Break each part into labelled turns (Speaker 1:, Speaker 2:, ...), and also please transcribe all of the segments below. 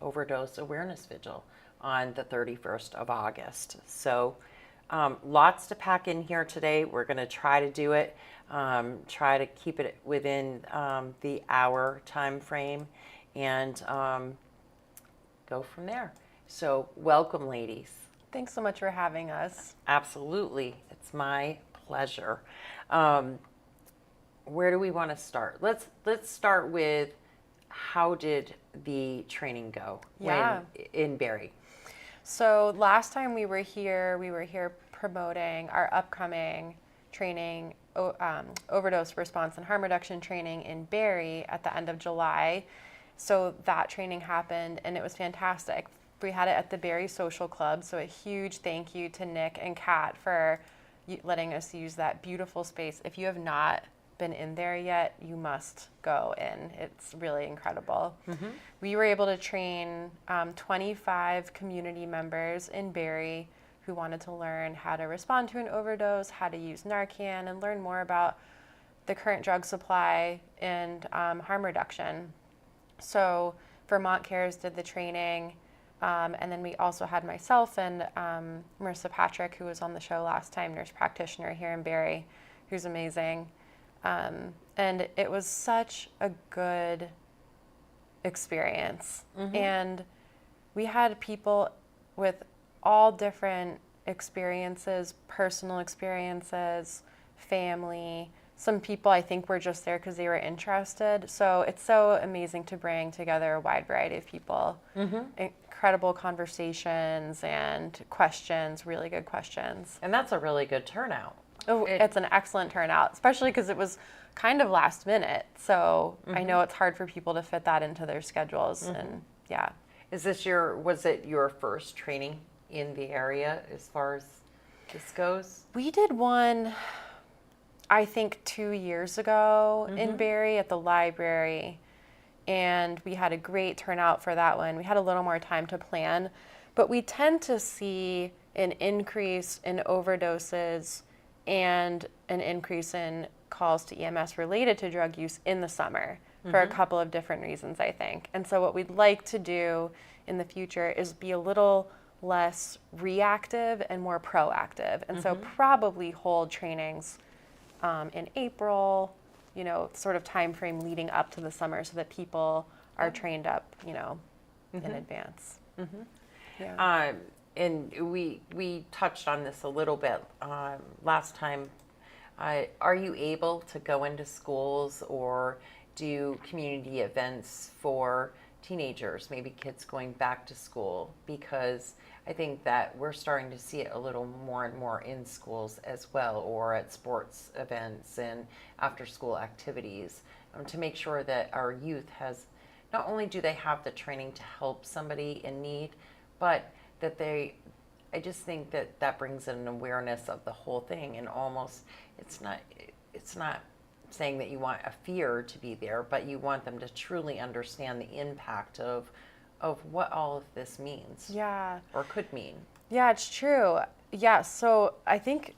Speaker 1: Overdose Awareness Vigil on the 31st of August. So lots to pack in here today. We're going to try to do it, try to keep it within the hour time frame, and go from there. So welcome, ladies.
Speaker 2: Thanks so much for having us.
Speaker 1: Absolutely. It's my pleasure. Where do we want to start? Let's start with, how did the training go in Barrie?
Speaker 2: So last time we were here promoting our upcoming training, overdose response and harm reduction training in Barrie at the end of July. So that training happened and it was fantastic. We had it at the Barrie Social Club, so a huge thank you to Nick and Kat for letting us use that beautiful space. If you have not been in there yet, you must go in. It's really incredible. Mm-hmm. We were able to train 25 community members in Barrie who wanted to learn how to respond to an overdose, how to use Narcan, and learn more about the current drug supply and harm reduction. So Vermont Cares did the training. And then we also had myself and Marissa Patrick, who was on the show last time, nurse practitioner here in Barrie, who's amazing. And it was such a good experience. Mm-hmm. And we had people with all different experiences, personal experiences, family. Some people I think were just there because they were interested. So it's so amazing to bring together a wide variety of people. Mm-hmm. Incredible conversations and questions, really good questions.
Speaker 1: And that's a really good turnout.
Speaker 2: Oh, it's an excellent turnout, especially because it was kind of last minute. So mm-hmm. I know it's hard for people to fit that into their schedules. Mm-hmm. And yeah.
Speaker 1: Was it your first training in the area as far as this goes?
Speaker 2: We did one, I think 2 years ago mm-hmm. in Barrie at the library, and we had a great turnout for that one. We had a little more time to plan, but we tend to see an increase in overdoses and an increase in calls to EMS related to drug use in the summer mm-hmm. for a couple of different reasons, I think. And so what we'd like to do in the future is be a little less reactive and more proactive. And mm-hmm. so probably hold trainings in April, sort of time frame leading up to the summer so that people are trained up, mm-hmm. in advance. Mm-hmm.
Speaker 1: Yeah. And we touched on this a little bit last time. Are you able to go into schools or do community events for teenagers, maybe kids going back to school? Because I think that we're starting to see it a little more and more in schools as well, or at sports events and after school activities, to make sure that our youth has, not only do they have the training to help somebody in need, but that I just think that brings an awareness of the whole thing. And almost, it's not saying that you want a fear to be there, but you want them to truly understand the impact of what all of this means.
Speaker 2: Yeah.
Speaker 1: Or could mean.
Speaker 2: Yeah, it's true. Yeah, so I think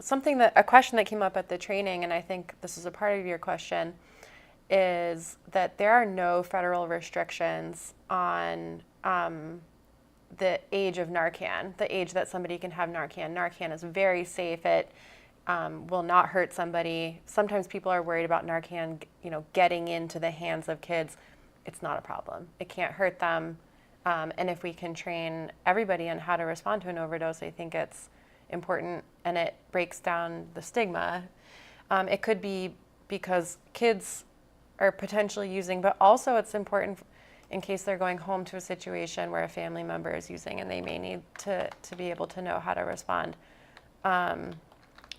Speaker 2: a question that came up at the training, and I think this is a part of your question, is that there are no federal restrictions on the age of Narcan, the age that somebody can have Narcan. Narcan is very safe. It will not hurt somebody. Sometimes people are worried about Narcan, getting into the hands of kids. It's not a problem. It can't hurt them. And if we can train everybody on how to respond to an overdose, I think it's important, and it breaks down the stigma. It could be because kids are potentially using, but also it's important in case they're going home to a situation where a family member is using and they may need to be able to know how to respond.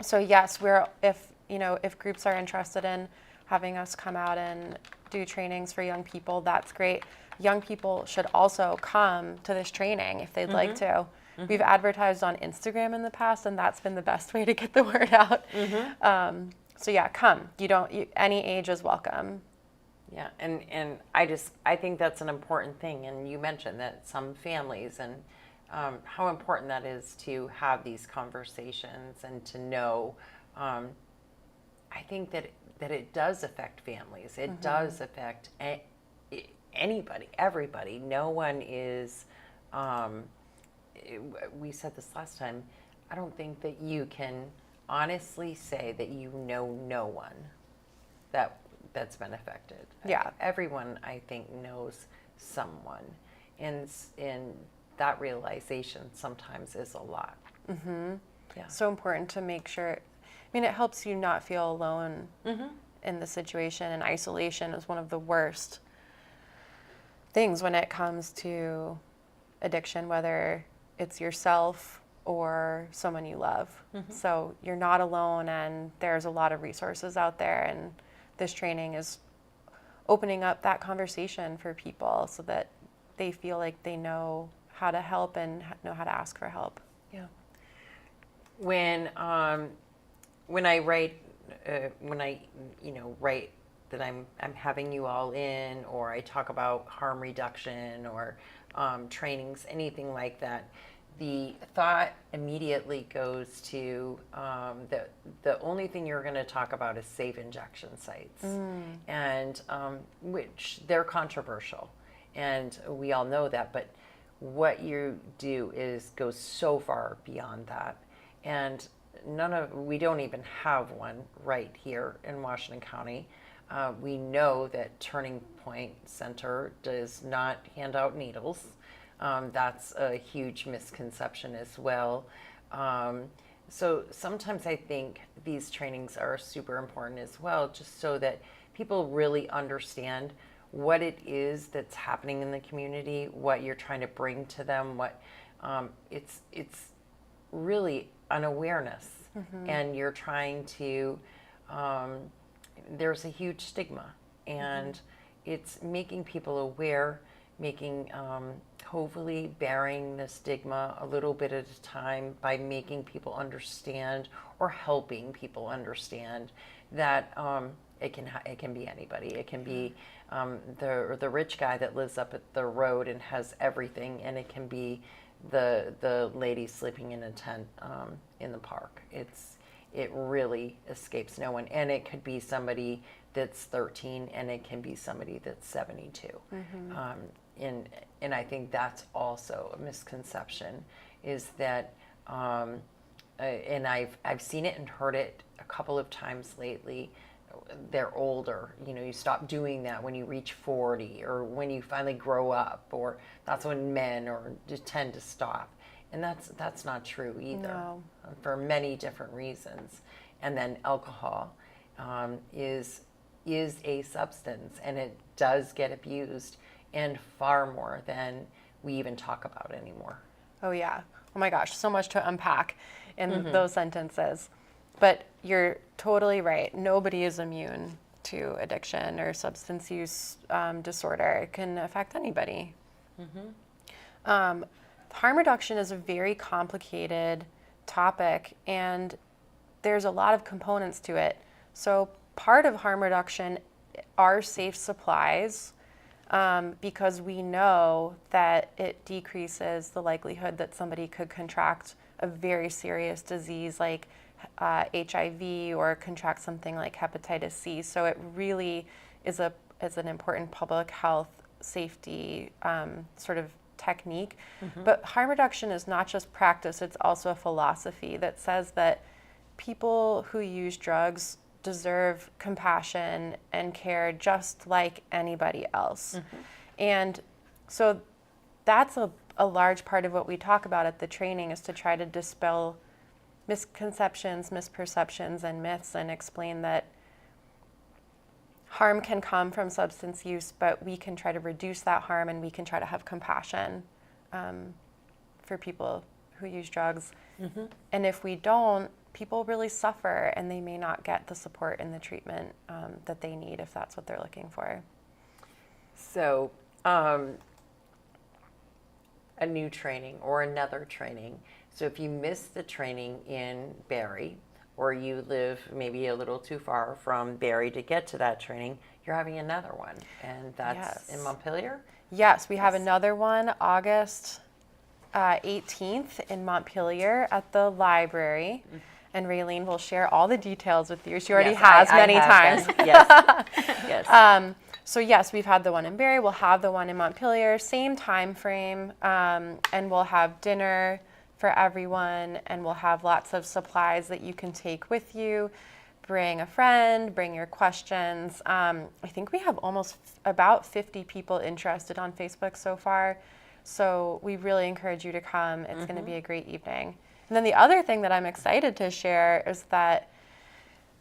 Speaker 2: So yes, if groups are interested in having us come out and do trainings for young people, that's great. Young people should also come to this training if they'd mm-hmm. like to. Mm-hmm. We've advertised on Instagram in the past, and that's been the best way to get the word out. Mm-hmm. So yeah, come. Any age is welcome.
Speaker 1: Yeah, and I think that's an important thing. And you mentioned that some families, and how important that is to have these conversations and to know. I think that it does affect families. It mm-hmm. does affect anybody, everybody. No one is, we said this last time, I don't think that you can honestly say that you know no one that's been affected.
Speaker 2: Yeah.
Speaker 1: Everyone, I think, knows someone. And that realization sometimes is a lot.
Speaker 2: Mm-hmm.
Speaker 1: Yeah.
Speaker 2: So important to make sure. I mean, it helps you not feel alone in the situation, and isolation is one of the worst things when it comes to addiction, whether it's yourself or someone you love. So you're not alone, and there's a lot of resources out there, and this training is opening up that conversation for people so that they feel like they know how to help and know how to ask for help.
Speaker 1: Yeah. When I write write that I'm having you all in, or I talk about harm reduction or trainings, anything like that, the thought immediately goes to the only thing you're going to talk about is safe injection sites, and which they're controversial, and we all know that. But what you do is go so far beyond that, and we don't even have one right here in Washington County. We know that Turning Point Center does not hand out needles. That's a huge misconception as well. So sometimes I think these trainings are super important as well, just so that people really understand what it is that's happening in the community, what you're trying to bring to them, what it's really an awareness, and you're trying to. There's a huge stigma, and it's making people aware, making hopefully bearing the stigma a little bit at a time by making people understand or helping people understand that it can be anybody. It can be the rich guy that lives up at the road and has everything, and it can be the lady sleeping in a tent in the park. It really escapes no one, and it could be somebody that's 13, and it can be somebody that's 72. And I think that's also a misconception, is that, and I've seen it and heard it a couple of times lately. They're older, you stop doing that when you reach 40, or when you finally grow up, or that's when men just tend to stop. And that's not true either,
Speaker 2: No.
Speaker 1: For many different reasons. And then alcohol is a substance, and it does get abused, and far more than we even talk about anymore.
Speaker 2: Oh yeah. Oh my gosh, so much to unpack in those sentences. But you're totally right. Nobody is immune to addiction or substance use disorder. It can affect anybody. Harm reduction is a very complicated topic, and there's a lot of components to it. So part of harm reduction are safe supplies, because we know that it decreases the likelihood that somebody could contract a very serious disease like HIV, or contract something like hepatitis C. So it really is an important public health safety sort of technique. But harm reduction is not just practice, it's also a philosophy that says that people who use drugs deserve compassion and care just like anybody else. And so that's a large part of what we talk about at the training, is to try to dispel misconceptions, misperceptions, and myths, and explain that harm can come from substance use, but we can try to reduce that harm, and we can try to have compassion for people who use drugs. And if we don't, people really suffer, and they may not get the support and the treatment that they need, if that's what they're looking for.
Speaker 1: So a new training or another training. So if you missed the training in Barrie, or you live maybe a little too far from Barrie to get to that training, you're having another one, and that's in Montpelier?
Speaker 2: Yes, we have another one August 18th in Montpelier at the library. And Raylene will share all the details with you. She already has many times.
Speaker 1: Yes. Yes.
Speaker 2: So yes, we've had the one in Barrie. We'll have the one in Montpelier, same time frame, and we'll have dinner for everyone, and we'll have lots of supplies that you can take with you. Bring a friend, bring your questions. I think we have almost about 50 people interested on Facebook so far, so we really encourage you to come. It's going to be a great evening. And then the other thing that I'm excited to share is that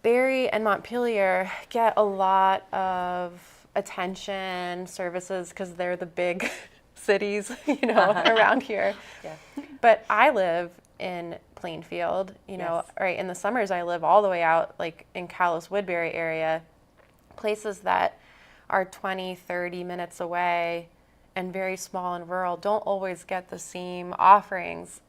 Speaker 2: Barrie and Montpelier get a lot of attention, services, because they're the big cities, around here.
Speaker 1: Yeah.
Speaker 2: But I live in Plainfield,
Speaker 1: Yes.
Speaker 2: right in the summers I live all the way out like in Calais Woodbury area, places that are 20, 30 minutes away and very small and rural don't always get the same offerings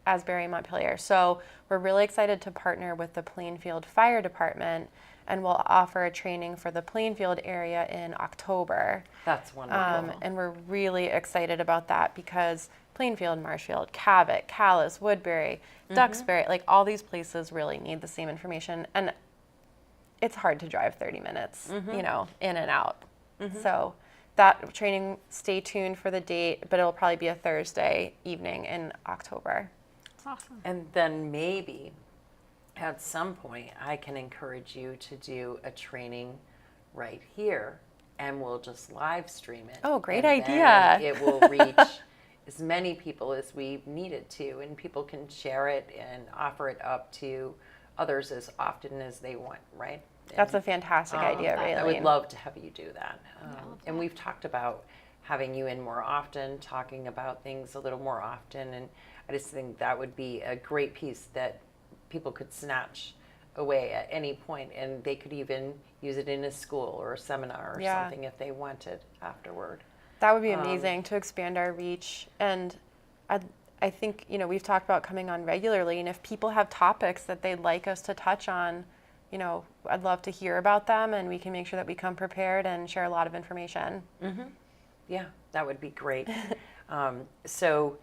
Speaker 2: as Barrie and Montpelier. So we're really excited to partner with the Plainfield Fire Department, and we'll offer a training for the Plainfield area in October.
Speaker 1: That's wonderful.
Speaker 2: And we're really excited about that because Plainfield, Marshfield, Cabot, Calais, Woodbury, Duxbury, like all these places really need the same information. And it's hard to drive 30 minutes, in and out. So that training, stay tuned for the date, but it'll probably be a Thursday evening in October.
Speaker 3: That's awesome.
Speaker 1: And then maybe at some point I can encourage you to do a training right here, and we'll just live stream it.
Speaker 2: Oh, great
Speaker 1: And
Speaker 2: idea.
Speaker 1: then it will reach as many people as we need it to, and people can share it and offer it up to others as often as they want, right?
Speaker 2: That's a fantastic idea, Raylene.
Speaker 1: I would love to have you do that.
Speaker 3: I love
Speaker 1: And
Speaker 3: that.
Speaker 1: we've talked about having you in more often, talking about things a little more often, and I just think that would be a great piece that people could snatch away at any point, and they could even use it in a school or a seminar or something if they wanted afterward.
Speaker 2: That would be amazing to expand our reach. And I think, we've talked about coming on regularly, and if people have topics that they'd like us to touch on, I'd love to hear about them, and we can make sure that we come prepared and share a lot of information.
Speaker 1: Yeah, that would be great. So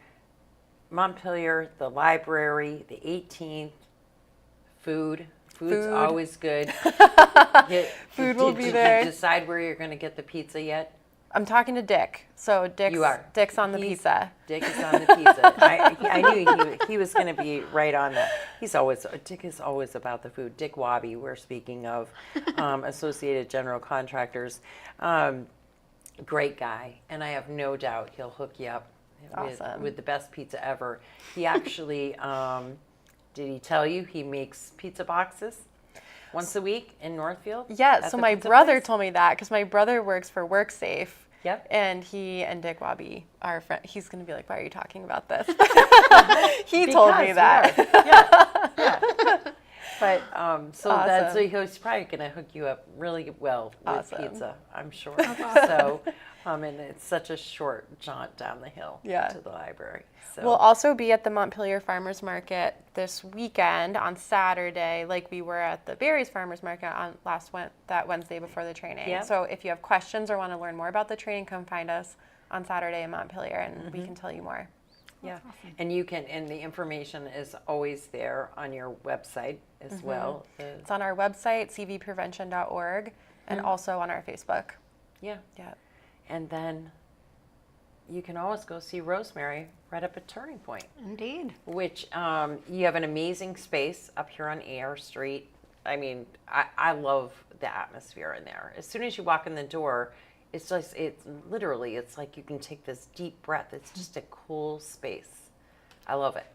Speaker 1: Montpelier, the library, the 18th, Food's
Speaker 2: Food.
Speaker 1: always good.
Speaker 2: Food will be
Speaker 1: Did
Speaker 2: there.
Speaker 1: you decide where you're going to get the pizza yet?
Speaker 2: I'm talking to Dick. So
Speaker 1: You are.
Speaker 2: Dick's on the
Speaker 1: He's-
Speaker 2: pizza.
Speaker 1: Dick is on the pizza. I knew he was going to be right on that. Dick is always about the food. Dick Wabi, we're speaking of, Associated General Contractors. Great guy, and I have no doubt he'll hook you up
Speaker 2: Awesome.
Speaker 1: with the best pizza ever. He actually, did he tell you he makes pizza boxes once a week in Northfield?
Speaker 2: Yeah,
Speaker 1: at
Speaker 2: so
Speaker 1: the
Speaker 2: my
Speaker 1: pizza
Speaker 2: brother
Speaker 1: place?
Speaker 2: told me that because my brother works for WorkSafe.
Speaker 1: Yep.
Speaker 2: And he and Dick Wabi are friends. He's going to be like, why are you talking about this? He told me
Speaker 1: Because
Speaker 2: that.
Speaker 1: we are. Yeah. But so
Speaker 2: Awesome.
Speaker 1: he's probably going to hook you up really well with
Speaker 2: Awesome.
Speaker 1: pizza, I'm sure. So, and it's such a short jaunt down the hill to the library. So
Speaker 2: We'll also be at the Montpelier Farmers Market this weekend on Saturday, like we were at the Barrie's Farmers Market on that Wednesday before the training.
Speaker 1: Yep.
Speaker 2: So if you have questions or want to learn more about the training, come find us on Saturday in Montpelier, and we can tell you more.
Speaker 1: yeah, and you can, and the information is always there on your website as well.
Speaker 2: It's on our website, cvprevention.org, and also on our Facebook.
Speaker 1: Yeah,
Speaker 2: Yeah.
Speaker 1: and then you can always go see Rosemary right up at Turning Point,
Speaker 3: Indeed.
Speaker 1: which you have an amazing space up here on Air Street. I mean, I love the atmosphere in there. As soon as you walk in the door, it's like you can take this deep breath. It's just a cool space. I love it.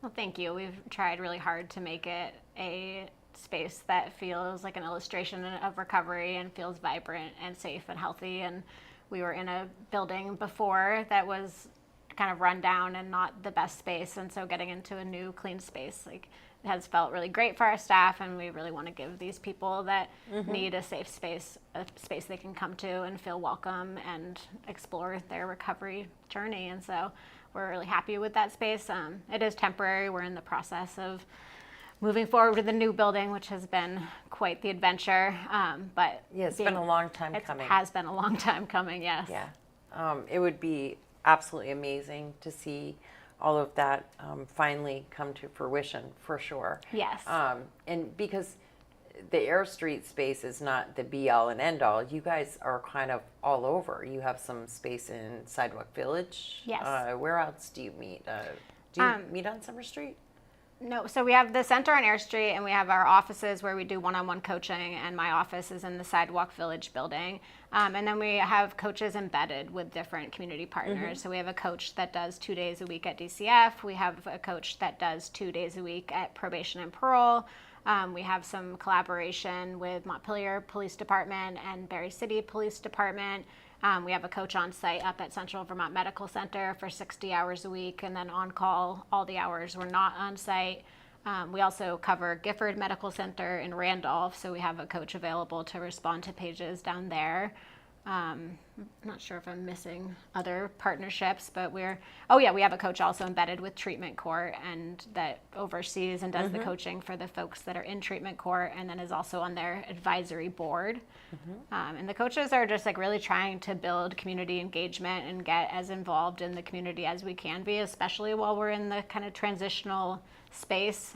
Speaker 3: Well, thank you. We've tried really hard to make it a space that feels like an illustration of recovery and feels vibrant and safe and healthy. And we were in a building before that was kind of run down and not the best space. And so getting into a new clean space, it has felt really great for our staff, and we really want to give these people that need a safe space, a space they can come to and feel welcome and explore their recovery journey. And so we're really happy with that space. It is temporary. We're in the process of moving forward with the new building, which has been quite the adventure. But
Speaker 1: Yeah, it's been a long time coming.
Speaker 3: It has been a long time coming, yes.
Speaker 1: Yeah, it would be absolutely amazing to see all of that finally come to fruition, for sure.
Speaker 3: Yes.
Speaker 1: And because the Air Street space is not the be all and end all. You guys are kind of all over. You have some space in Sidewalk Village.
Speaker 3: Yes.
Speaker 1: Where else do you meet? Do you meet on Summer Street?
Speaker 3: No, so we have the center on Air Street, and we have our offices where we do one-on-one coaching, and my office is in the Sidewalk Village building. And then we have coaches embedded with different community partners. So we have a coach that does 2 days a week at DCF. We have a coach that does 2 days a week at Probation and Parole. We have some collaboration with Montpelier Police Department and Berry City Police Department. We have a coach on site up at Central Vermont Medical Center for 60 hours a week, and then on call all the hours we're not on site. We also cover Gifford Medical Center in Randolph, so we have a coach available to respond to pages down there. I'm not sure if I'm missing other partnerships, but we have a coach also embedded with treatment court and that oversees and does the coaching for the folks that are in treatment court, and then is also on their advisory board. And the coaches are just like really trying to build community engagement and get as involved in the community as we can be, especially while we're in the kind of transitional space.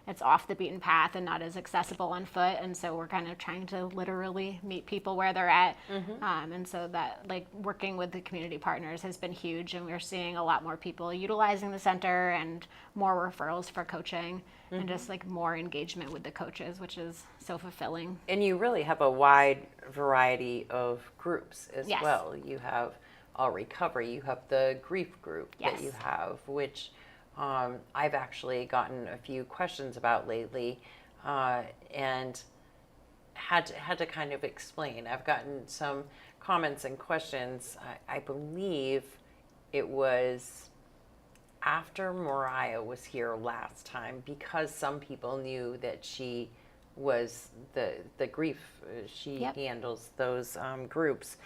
Speaker 3: It's off the beaten path and not as accessible on foot, and so we're kind of trying to literally meet people where they're at. And so that, like, working with the community partners has been huge, and we're seeing a lot more people utilizing the center and more referrals for coaching and just like more engagement with the coaches, which is so fulfilling.
Speaker 1: And you really have a wide variety of groups as
Speaker 3: Yes.
Speaker 1: well. You have All Recovery, you have the grief group
Speaker 3: Yes.
Speaker 1: that you have, which I've actually gotten a few questions about lately, and had to kind of explain. I've gotten some comments and questions. I believe it was after Mariah was here last time, because some people knew that she was the grief, she
Speaker 3: Yep.
Speaker 1: handles those groups.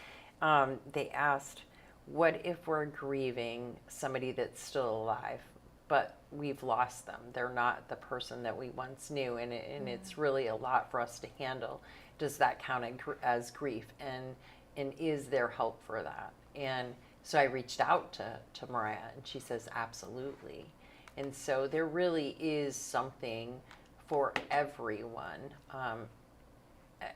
Speaker 1: They asked, what if we're grieving somebody that's still alive, but we've lost them? They're not the person that we once knew, and it's really a lot for us to handle. Does that count as grief? And is there help for that? And so I reached out to Mariah, and she says, absolutely. And so there really is something for everyone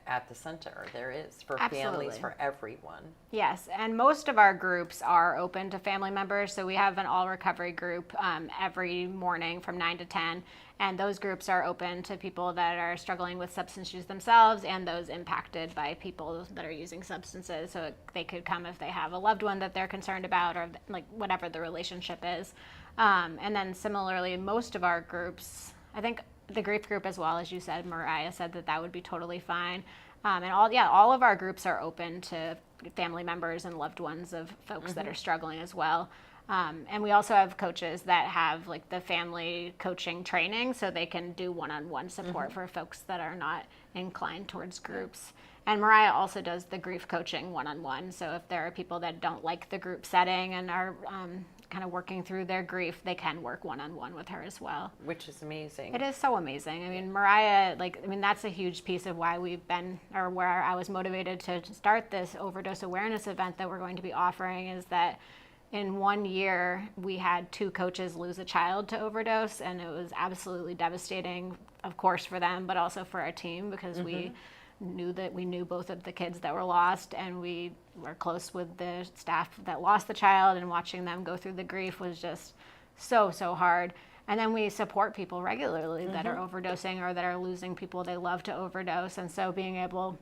Speaker 1: at the center. There is for families,
Speaker 3: Absolutely.
Speaker 1: for everyone.
Speaker 3: Yes, and most of our groups are open to family members. So we have an all recovery group every morning from 9 to 10. And those groups are open to people that are struggling with substance use themselves and those impacted by people that are using substances. So they could come if they have a loved one that they're concerned about, or like whatever the relationship is. And then similarly, most of our groups, I think the grief group as well, as you said, Mariah said that would be totally fine. And all of our groups are open to family members and loved ones of folks that are struggling as well. And we also have coaches that have like the family coaching training, so they can do one-on-one support for folks that are not inclined towards groups. And Mariah also does the grief coaching one-on-one. So if there are people that don't like the group setting and are kind of working through their grief, they can work one-on-one with her as well.
Speaker 1: Which is amazing.
Speaker 3: It is so amazing. I mean, Mariah, that's a huge piece of why we've been, or where I was motivated to start this overdose awareness event that we're going to be offering, is that in 1 year, we had 2 coaches lose a child to overdose, and it was absolutely devastating, of course, for them, but also for our team, because we knew both of the kids that were lost, and we were close with the staff that lost the child, and watching them go through the grief was just so hard. And then we support people regularly that are overdosing or that are losing people they love to overdose, and so being able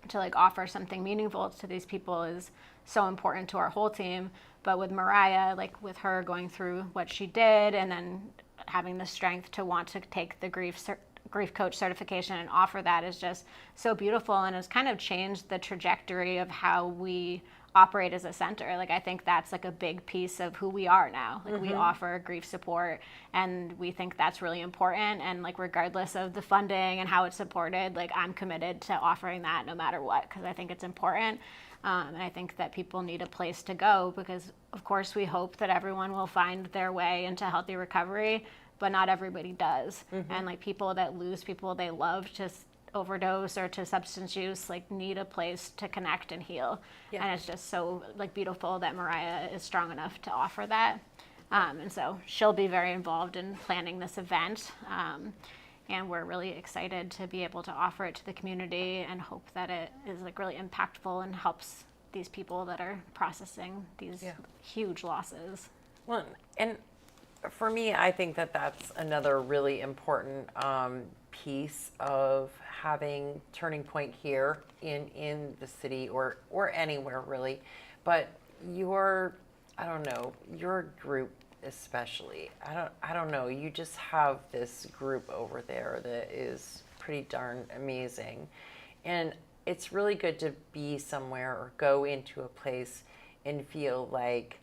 Speaker 3: to like offer something meaningful to these people is so important to our whole team. But with Mariah, like with her going through what she did and then having the strength to want to take the grief coach certification and offer that is just so beautiful, and has kind of changed the trajectory of how we operate as a center. Like, I think that's like a big piece of who we are now. Like, we offer grief support, and we think that's really important. And like, regardless of the funding and how it's supported, like, I'm committed to offering that no matter what, because I think it's important. And I think that people need a place to go, because of course we hope that everyone will find their way into healthy recovery, but not everybody does. And like, people that lose people they love to overdose or to substance use, like, need a place to connect and heal.
Speaker 1: Yeah.
Speaker 3: And it's just so like beautiful that Mariah is strong enough to offer that. And so she'll be very involved in planning this event. and we're really excited to be able to offer it to the community and hope that it is like really impactful and helps these people that are processing these huge losses.
Speaker 1: Well, and for me, I think that that's another really important piece of having Turning Point here in the city or anywhere really. But I don't know, your group especially, I don't know, you just have this group over there that is pretty darn amazing. And it's really good to be somewhere or go into a place and feel like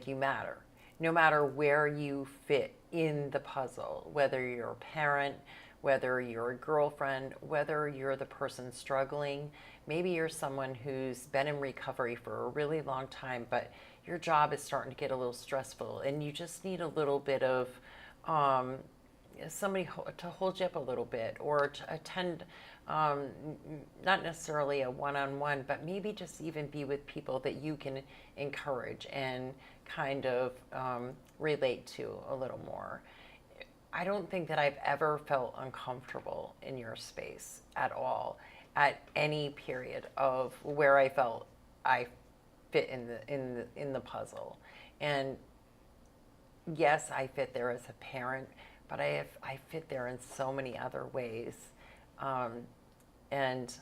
Speaker 1: you matter, no matter where you fit in the puzzle, whether you're a parent, whether you're a girlfriend, whether you're the person struggling. Maybe you're someone who's been in recovery for a really long time, but your job is starting to get a little stressful and you just need a little bit of somebody to hold you up a little bit, or to attend not necessarily a one-on-one, but maybe just even be with people that you can encourage and kind of relate to a little more. I don't think that I've ever felt uncomfortable in your space at all, at any period of where I felt I fit in the puzzle. And yes, I fit there as a parent, but I fit there in so many other ways. And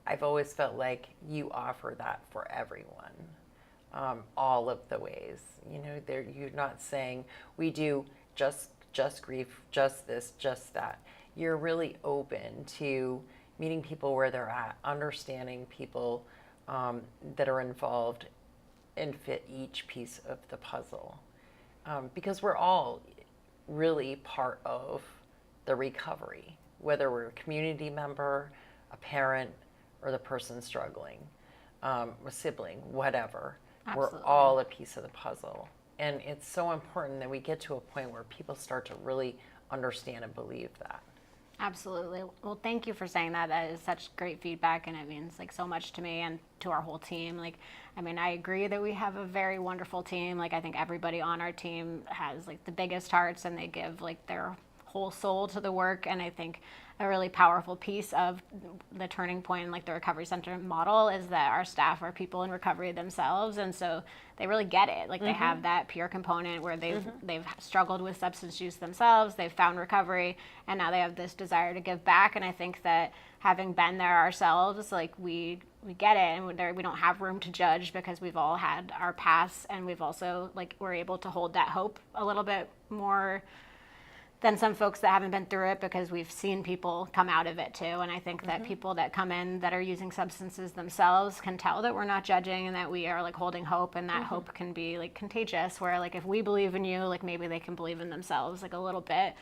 Speaker 1: I've always felt like you offer that for everyone, all of the ways. You know, you're not saying we do just grief, just this, just that. You're really open to meeting people where they're at, understanding people that are involved and fit each piece of the puzzle. Because we're all really part of the recovery, whether we're a community member, a parent, or the person struggling, a sibling, whatever.
Speaker 3: Absolutely.
Speaker 1: We're all a piece of the puzzle. And it's so important that we get to a point where people start to really understand and believe that.
Speaker 3: Absolutely. Well, thank you for saying that. That is such great feedback, and it means like so much to me and to our whole team. Like, I mean, I agree that we have a very wonderful team. Like, I think everybody on our team has like the biggest hearts, and they give like their whole soul to the work. And I think a really powerful piece of the Turning Point and like the Recovery Center model is that our staff are people in recovery themselves, and so they really get it. Like, they have that peer component where they've struggled with substance use themselves, they've found recovery, and now they have this desire to give back. And I think that having been there ourselves, like we get it, and we don't have room to judge because we've all had our past, and we've also like we're able to hold that hope a little bit more than some folks that haven't been through it, because we've seen people come out of it too. And I think that people that come in that are using substances themselves can tell that we're not judging and that we are like holding hope, and that hope can be like contagious, where like if we believe in you, like maybe they can believe in themselves like a little bit.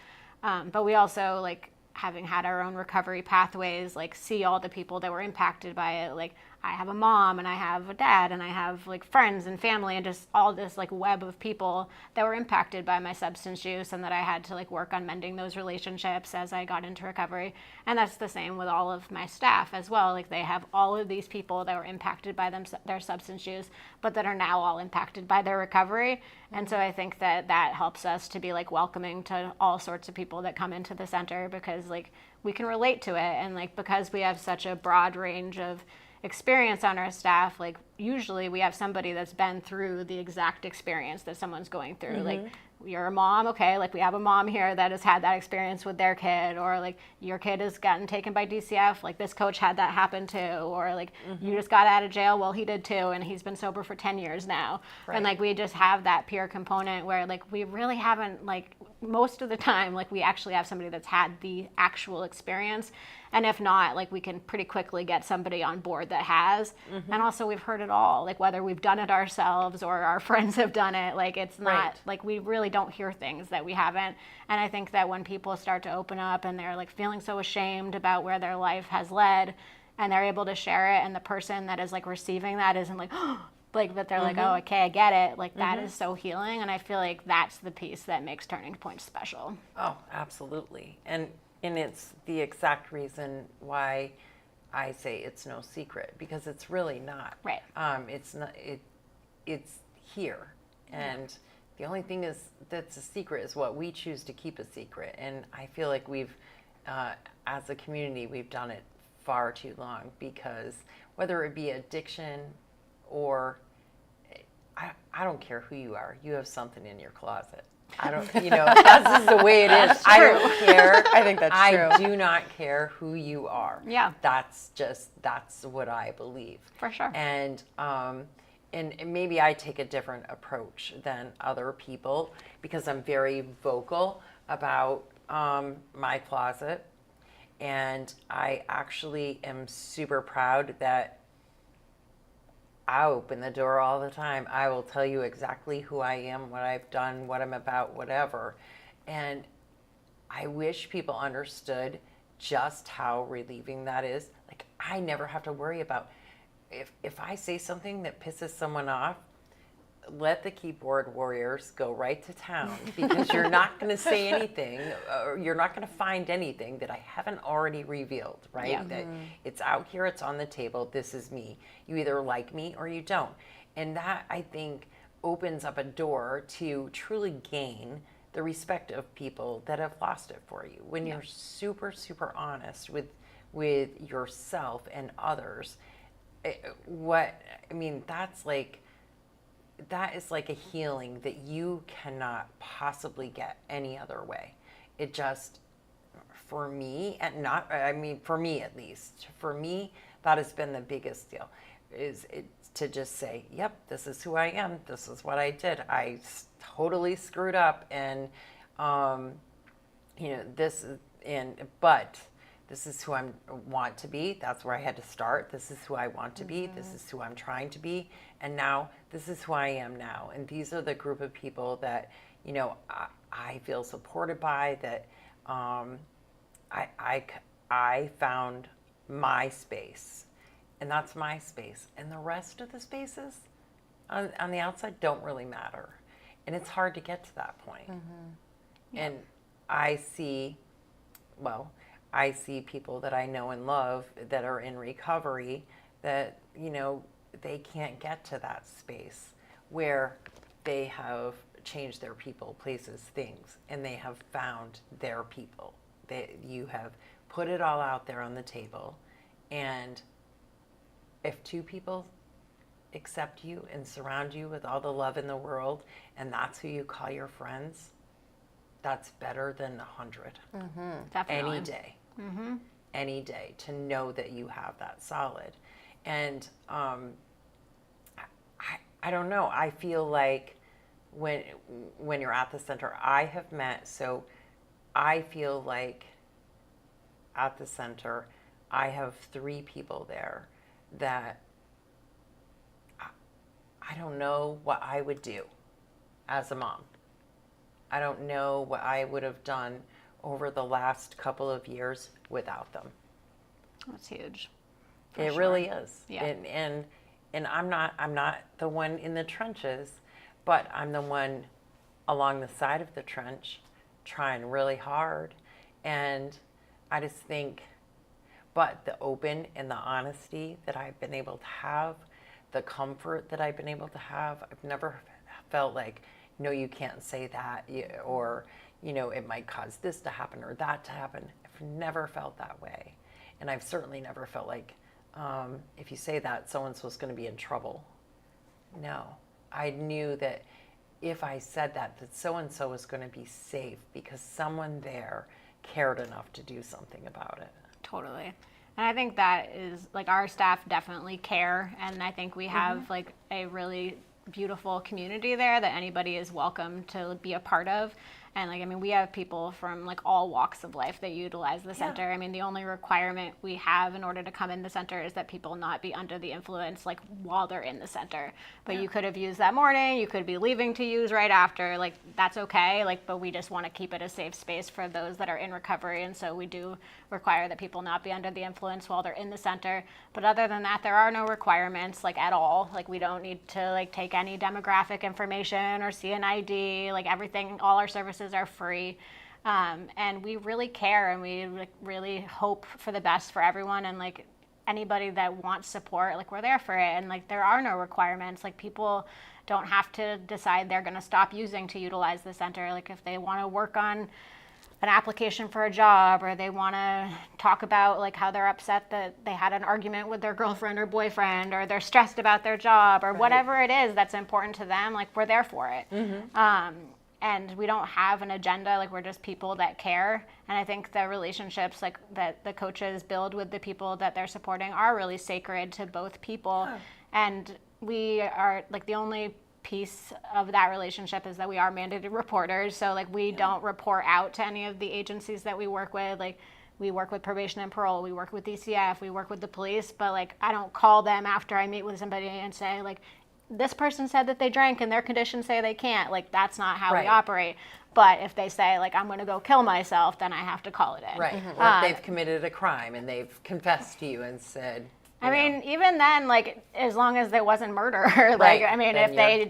Speaker 3: But we also, like, having had our own recovery pathways, like see all the people that were impacted by it. Like, I have a mom and I have a dad and I have like friends and family and just all this like web of people that were impacted by my substance use, and that I had to like work on mending those relationships as I got into recovery. And that's the same with all of my staff as well. Like, they have all of these people that were impacted by their substance use, but that are now all impacted by their recovery. And so I think that helps us to be like welcoming to all sorts of people that come into the center, because like we can relate to it. And like, because we have such a broad range of experience on our staff, like usually we have somebody that's been through the exact experience that someone's going through. Like, you're a mom, okay, like we have a mom here that has had that experience with their kid, or like your kid has gotten taken by DCF, like this coach had that happen too, or like you just got out of jail, well he did too, and he's been sober for 10 years now. Right. And like we just have that peer component where like we really haven't, like most of the time, like we actually have somebody that's had the actual experience. And if not, like we can pretty quickly get somebody on board that has. And also we've heard it all, like whether we've done it ourselves or our friends have done it, like it's not like we really don't hear things that we haven't. And I think that when people start to open up and they're like feeling so ashamed about where their life has led, and they're able to share it, and the person that is like receiving that isn't like, like that they're like, oh, okay, I get it. Like that is so healing. And I feel like that's the piece that makes Turning Point special.
Speaker 1: Oh, absolutely. And it's the exact reason why I say it's no secret, because it's really not.
Speaker 3: Right.
Speaker 1: It's not. It's here, and The only thing is that's a secret is what we choose to keep a secret. And I feel like we've, as a community, we've done it far too long, because whether it be addiction or I don't care who you are, you have something in your closet. I don't, that's just the way it is. I don't care.
Speaker 2: I think that's true.
Speaker 1: I do not care who you are.
Speaker 3: Yeah.
Speaker 1: That's what I believe.
Speaker 3: For sure.
Speaker 1: And maybe I take a different approach than other people, because I'm very vocal about my closet. And I actually am super proud that I open the door all the time. I will tell you exactly who I am, what I've done, what I'm about, whatever. And I wish people understood just how relieving that is. Like, I never have to worry about if I say something that pisses someone off, let the keyboard warriors go right to town, because you're not going to say anything, or you're not going to find anything that I haven't already revealed, right?
Speaker 3: Yeah.
Speaker 1: That it's out here, it's on the table, this is me. You either like me or you don't. And that, I think, opens up a door to truly gain the respect of people that have lost it for you. When you're super, super honest with yourself and others, that is like a healing that you cannot possibly get any other way. It just, for me, for me at least, that has been the biggest deal, is to just say, yep, this is who I am. This is what I did. I totally screwed up, and, but this is who I want to be. That's where I had to start. This is who I want to be. This is who I'm trying to be. And now this is who I am now. And these are the group of people that, I feel supported by, that I found my space. And that's my space. And the rest of the spaces on the outside don't really matter. And it's hard to get to that point. Yeah. And I see people that I know and love that are in recovery that, they can't get to that space where they have changed their people, places, things, and they have found their people. You have put it all out there on the table. And if two people accept you and surround you with all the love in the world, and that's who you call your friends, that's better than 100.
Speaker 3: Definitely.
Speaker 1: Any day. Any day, to know that you have that solid. And I don't know. I feel like when you're at the center, I feel like at the center, I have 3 people there that I don't know what I would do as a mom. I don't know what I would have done over the last couple of years without them.
Speaker 3: That's huge.
Speaker 1: It really is.
Speaker 3: Yeah.
Speaker 1: And I'm not the one in the trenches, but I'm the one along the side of the trench trying really hard. And I just think, but the open and the honesty that I've been able to have, the comfort that I've been able to have, I've never felt like, no, you can't say that, or, it might cause this to happen or that to happen. I've never felt that way. And I've certainly never felt like, if you say that, so-and-so's going to be in trouble. No, I knew that if I said that so-and-so was going to be safe because someone there cared enough to do something about it.
Speaker 3: Totally. And I think that is, like, our staff definitely care. And I think we have, like, a really beautiful community there that anybody is welcome to be a part of. And we have people from like all walks of life that utilize the center. The only requirement we have in order to come in the center is that people not be under the influence like while they're in the center. But you could have used that morning, you could be leaving to use right after, like that's okay. But we just want to keep it a safe space for those that are in recovery. And so we do require that people not be under the influence while they're in the center. But other than that, there are no requirements like at all. Like we don't need to like take any demographic information or see an ID, like everything, all our services are free. And we really care and we like really hope for the best for everyone. And like anybody that wants support, like we're there for it. And like there are no requirements. Like people don't have to decide they're going to stop using to utilize the center. Like if they want to work on an application for a job, or they want to talk about like how they're upset that they had an argument with their girlfriend or boyfriend, or they're stressed about their job, or whatever it is that's important to them, like we're there for it. And we don't have an agenda, like we're just people that care. And I think the relationships like that the coaches build with the people that they're supporting are really sacred to both people. And we are like the only piece of that relationship is that we are mandated reporters. So like we don't report out to any of the agencies that we work with. Like we work with probation and parole, we work with DCF, we work with the police, but like I don't call them after I meet with somebody and say like, this person said that they drank and their conditions say they can't. Like that's not how we operate. But if they say like I'm going to go kill myself, then I have to call it in.
Speaker 1: Right. Or if they've committed a crime and they've confessed to you and said,
Speaker 3: I mean, even then, like, as long as there wasn't murder, like,
Speaker 1: Right.
Speaker 3: I mean,
Speaker 1: Then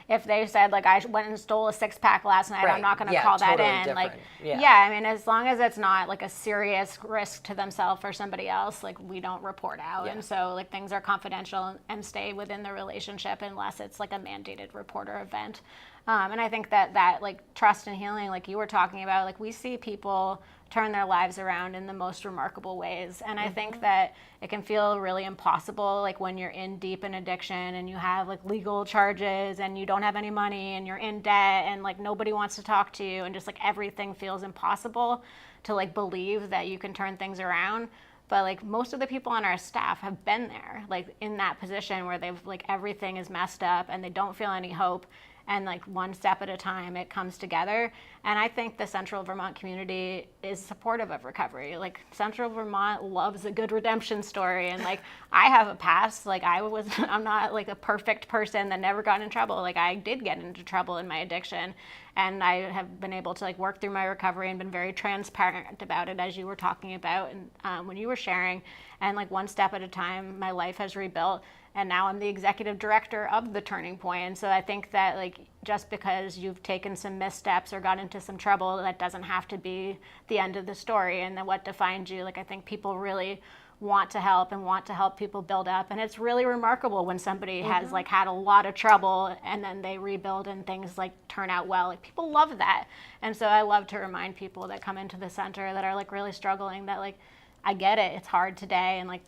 Speaker 3: if they said, like, I went and stole a 6-pack last night, I'm not going to call that
Speaker 1: totally
Speaker 3: in. Like,
Speaker 1: different.
Speaker 3: I mean, as long as it's not, like, a serious risk to themselves or somebody else, like, we don't report out. And so, like, things are confidential and stay within the relationship unless it's, like, a mandated reporter event. And I think that, like, trust and healing, like you were talking about, like, we see people turn their lives around in the most remarkable ways. And I think that it can feel really impossible, like when you're in deep in addiction and you have like legal charges and you don't have any money and you're in debt and like nobody wants to talk to you and just like everything feels impossible to like believe that you can turn things around. But like most of the people on our staff have been there, like in that position where they've like everything is messed up and they don't feel any hope. And like one step at a time, it comes together. And I think the Central Vermont community is supportive of recovery. Like Central Vermont loves a good redemption story. And like I have a past, like I'm not like a perfect person that never got in trouble. Like I did get into trouble in my addiction. And I have been able to like work through my recovery and been very transparent about it, as you were talking about and when you were sharing. And like one step at a time, my life has rebuilt. And now I'm the executive director of the Turning Point. And so I think that like just because you've taken some missteps or got into some trouble, that doesn't have to be the end of the story. And then what defines you, like I think people really want to help and want to help people build up. And it's really remarkable when somebody has like had a lot of trouble and then they rebuild and things like turn out well. Like people love that. And so I love to remind people that come into the center that are like really struggling that like, I get it, it's hard today, and like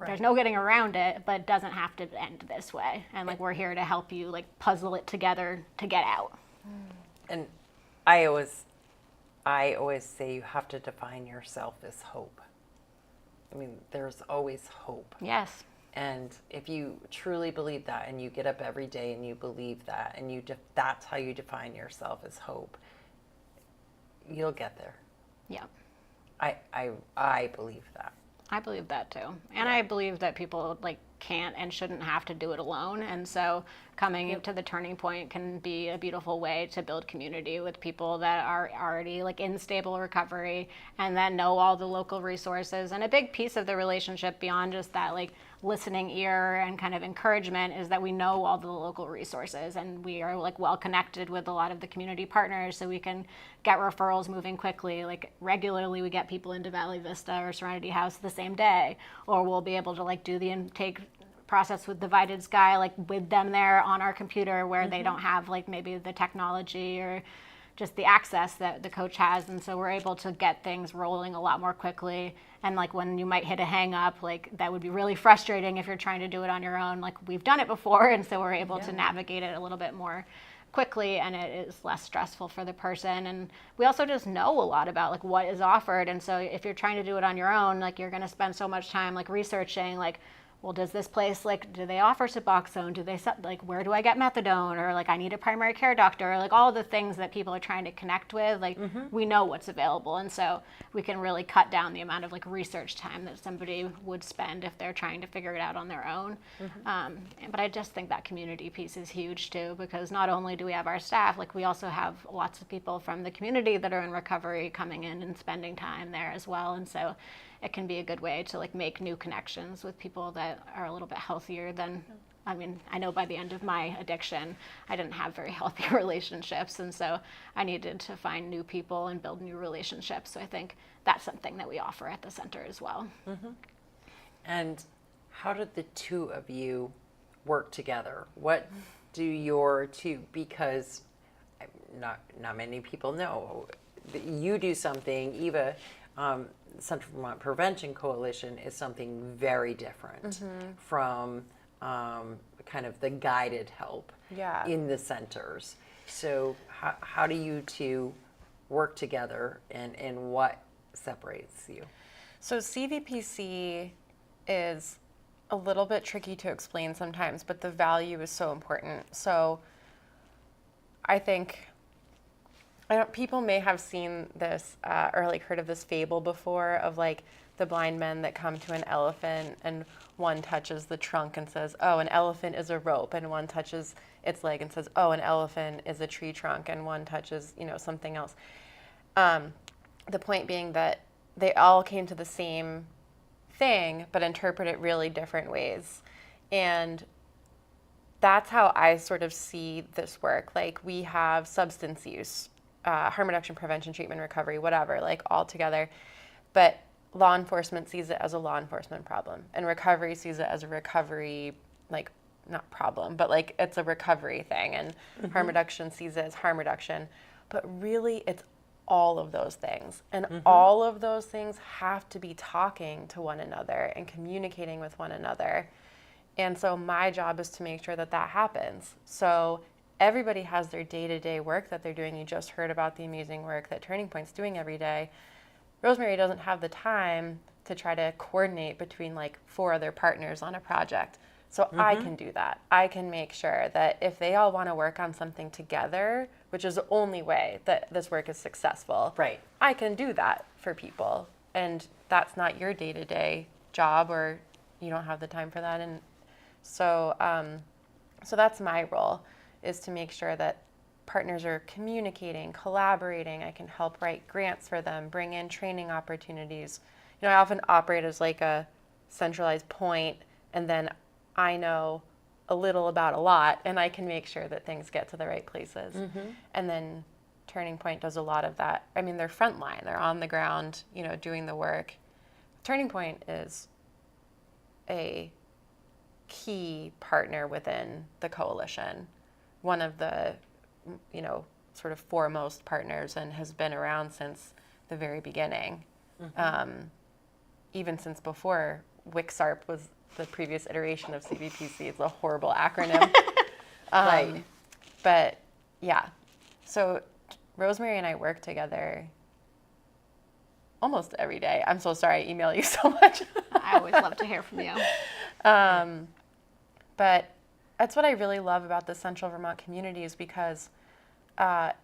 Speaker 3: there's no getting around it, but it doesn't have to end this way. And like we're here to help you like puzzle it together to get out.
Speaker 1: And I always say you have to define yourself as hope. I mean, there's always hope.
Speaker 3: Yes.
Speaker 1: And if you truly believe that and you get up every day and you believe that and that's how you define yourself as hope, you'll get there.
Speaker 3: Yeah.
Speaker 1: I believe that.
Speaker 3: I believe that too. And I believe that people like can't and shouldn't have to do it alone. And so coming to the Turning Point can be a beautiful way to build community with people that are already like in stable recovery and then know all the local resources. And a big piece of the relationship beyond just that like listening ear and kind of encouragement is that we know all the local resources and we are like well connected with a lot of the community partners so we can get referrals moving quickly. Like regularly we get people into Valley Vista or Serenity House the same day, or we'll be able to like do the intake process with Divided Sky like with them there on our computer where they don't have like maybe the technology or just the access that the coach has. And so we're able to get things rolling a lot more quickly. And like when you might hit a hang up, like that would be really frustrating if you're trying to do it on your own. Like we've done it before. And so we're able to navigate it a little bit more quickly and it is less stressful for the person. And we also just know a lot about like what is offered. And so if you're trying to do it on your own, like you're going to spend so much time like researching like, well, does this place, like, do they offer Suboxone? Do they, like, where do I get methadone? Or, like, I need a primary care doctor. Or, like, all the things that people are trying to connect with, like, we know what's available. And so we can really cut down the amount of, like, research time that somebody would spend if they're trying to figure it out on their own. But I just think that community piece is huge, too, because not only do we have our staff, like, we also have lots of people from the community that are in recovery coming in and spending time there as well. And so it can be a good way to like make new connections with people that are a little bit healthier than, I mean, I know by the end of my addiction, I didn't have very healthy relationships. And so I needed to find new people and build new relationships. So I think that's something that we offer at the center as well. And
Speaker 1: how did the two of you work together? What do your two, because not many people know that you do something, Eva, Central Vermont Prevention Coalition is something very different from kind of the guided help in the centers. So how do you two work together, and what separates you?
Speaker 2: So CVPC is a little bit tricky to explain sometimes, but the value is so important. So I think people may have seen this or like heard of this fable before of like the blind men that come to an elephant and one touches the trunk and says, oh, an elephant is a rope, and one touches its leg and says, oh, an elephant is a tree trunk, and one touches, something else. The point being that they all came to the same thing, but interpret it really different ways. And that's how I sort of see this work. Like, we have substance use, harm reduction, prevention, treatment, recovery, whatever, like all together. But law enforcement sees it as a law enforcement problem, and recovery sees it as a recovery, like, not problem, but like it's a recovery thing. And harm reduction sees it as harm reduction. But really, it's all of those things. And all of those things have to be talking to one another and communicating with one another. And so my job is to make sure that that happens. So everybody has their day-to-day work that they're doing. You just heard about the amazing work that Turning Point's doing every day. Rosemary doesn't have the time to try to coordinate between like 4 other partners on a project. So I can do that. I can make sure that if they all want to work on something together, which is the only way that this work is successful,
Speaker 1: Right.
Speaker 2: I can do that for people. And that's not your day-to-day job, or you don't have the time for that. And so so that's my role, is to make sure that partners are communicating, collaborating. I can help write grants for them, bring in training opportunities. I often operate as like a centralized point, and then I know a little about a lot, and I can make sure that things get to the right places. And then Turning Point does a lot of that. I mean, they're frontline, they're on the ground, doing the work. Turning Point is a key partner within the coalition, one of the, sort of foremost partners, and has been around since the very beginning. Even since before WICSARP was the previous iteration of CVPC. It's a horrible acronym.
Speaker 1: Right.
Speaker 2: But yeah, so Rosemary and I work together almost every day. I'm so sorry I email you so much.
Speaker 3: I always love to hear from you.
Speaker 2: But that's what I really love about the Central Vermont community, is because I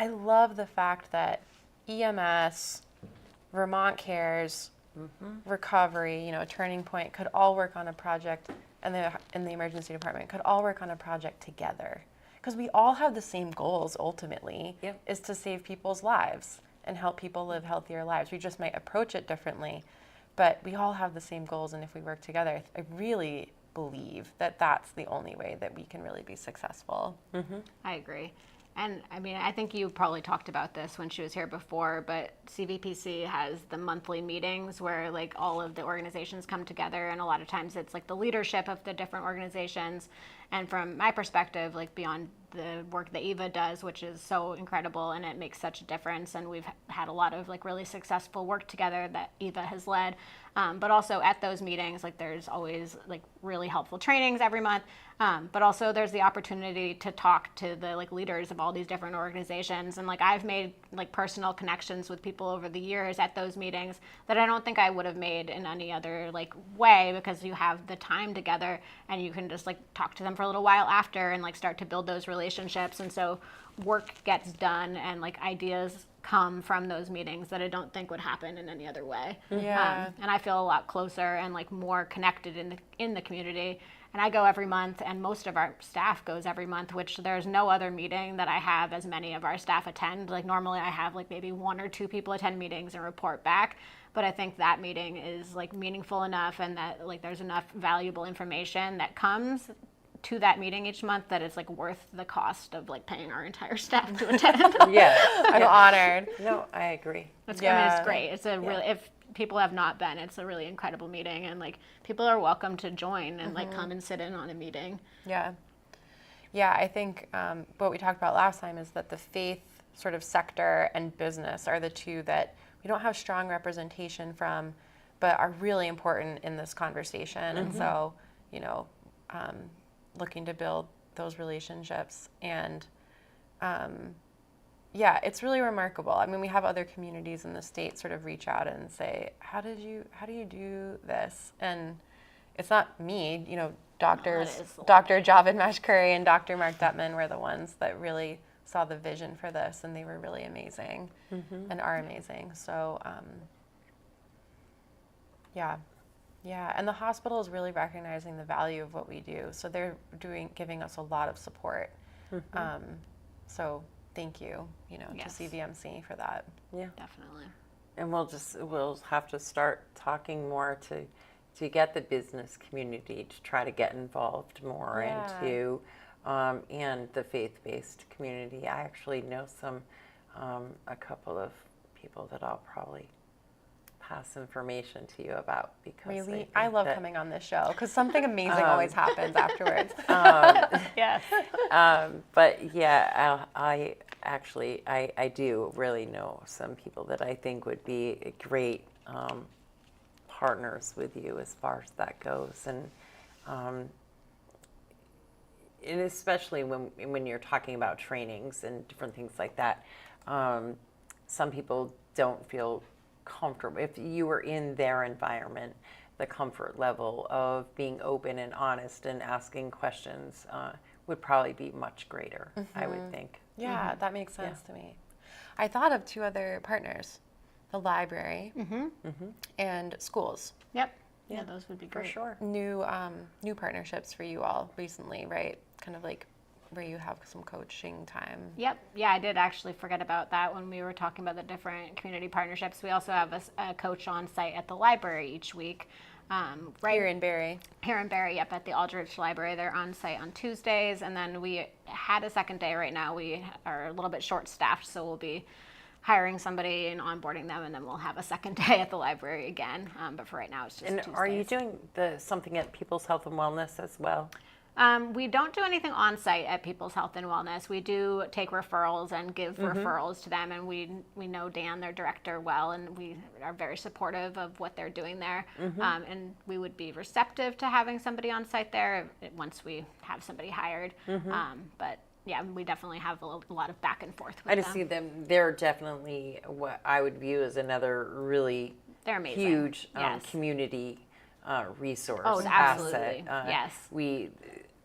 Speaker 2: love the fact that EMS, Vermont Cares, recovery, Turning Point could all work on a project, and in the emergency department could all work on a project together, because we all have the same goals ultimately. Is to save people's lives and help people live healthier lives. We just might approach it differently, but we all have the same goals, and if we work together, I really believe that that's the only way that we can really be successful.
Speaker 3: I agree. And I mean, I think you probably talked about this when she was here before, but CVPC has the monthly meetings where like all of the organizations come together, and a lot of times it's like the leadership of the different organizations. And from my perspective, like beyond the work that Eva does, which is so incredible and it makes such a difference, and we've had a lot of like really successful work together that Eva has led. But also at those meetings, like there's always like really helpful trainings every month. But also there's the opportunity to talk to the like leaders of all these different organizations. And like I've made like personal connections with people over the years at those meetings that I don't think I would have made in any other like way, because you have the time together and you can just like talk to them for a little while after and like start to build those relationships. And so work gets done and like ideas come from those meetings that I don't think would happen in any other way. And I feel a lot closer and like more connected in the community. And I go every month, and most of our staff goes every month, which there's no other meeting that I have as many of our staff attend. Like normally I have like maybe 1 or 2 people attend meetings and report back. But I think that meeting is like meaningful enough, and that like there's enough valuable information that comes to that meeting each month that it's like worth the cost of like paying our entire staff to attend.
Speaker 2: I'm honored.
Speaker 1: No, I agree.
Speaker 3: I mean, it's great. It's a really, if people have not been, it's a really incredible meeting, and like people are welcome to join and like come and sit in on a meeting.
Speaker 2: Yeah, I think what we talked about last time is that the faith sort of sector and business are the two that we don't have strong representation from, but are really important in this conversation. And so, you know, looking to build those relationships. And yeah, it's really remarkable. I mean, we have other communities in the state sort of reach out and say, how do you do this? And it's not me, you know, Dr. Javed Mashkuri and Dr. Mark Detman were the ones that really saw the vision for this, and they were really amazing and are amazing. So, yeah. And the hospital is really recognizing the value of what we do. So they're giving us a lot of support. So thank you, you know, to CVMC for that.
Speaker 1: Yeah,
Speaker 3: Definitely.
Speaker 1: and we'll have to start talking more to get the business community to try to get involved more into and the faith-based community. I actually know a couple of people that I'll probably pass information to you about because
Speaker 2: Really, I love coming on this show because something amazing always happens afterwards.
Speaker 3: Yes.
Speaker 1: But yeah, I actually do really know some people that I think would be great partners with you as far as that goes, and especially when you're talking about trainings and different things like that, some people don't feel comfortable. If you were in their environment, the comfort level of being open and honest and asking questions would probably be much greater, I would think.
Speaker 2: Yeah, that makes sense to me. I thought of two other partners, the library and schools.
Speaker 3: Yep. Yeah, those would be great.
Speaker 1: For sure.
Speaker 2: New partnerships for you all recently, right? Kind of like where you have some coaching time.
Speaker 3: Yep. Yeah, I did actually forget about that when we were talking about the different community partnerships. We also have a coach on site at the library each week. Right
Speaker 2: Here in Barrie.
Speaker 3: Here in Barrie, yep, at the Aldrich Library. They're on site on Tuesdays, and then we had a second day right now. We are a little bit short-staffed, so we'll be hiring somebody and onboarding them, and then we'll have a second day at the library again. But for right now, it's just
Speaker 1: And
Speaker 3: Tuesdays.
Speaker 1: are you doing something at People's Health and Wellness as well?
Speaker 3: We don't do anything on site at People's Health and Wellness. We do take referrals and give referrals to them, and we know Dan, their director, well, and we are very supportive of what they're doing there. And we would be receptive to having somebody on site there once we have somebody hired. But yeah, we definitely have a lot of back and forth with
Speaker 1: I just
Speaker 3: them.
Speaker 1: see them. They're definitely what I would view as another really
Speaker 3: They're amazing.
Speaker 1: huge
Speaker 3: Yes.
Speaker 1: community resource.
Speaker 3: Oh, absolutely.
Speaker 1: Asset.
Speaker 3: Yes.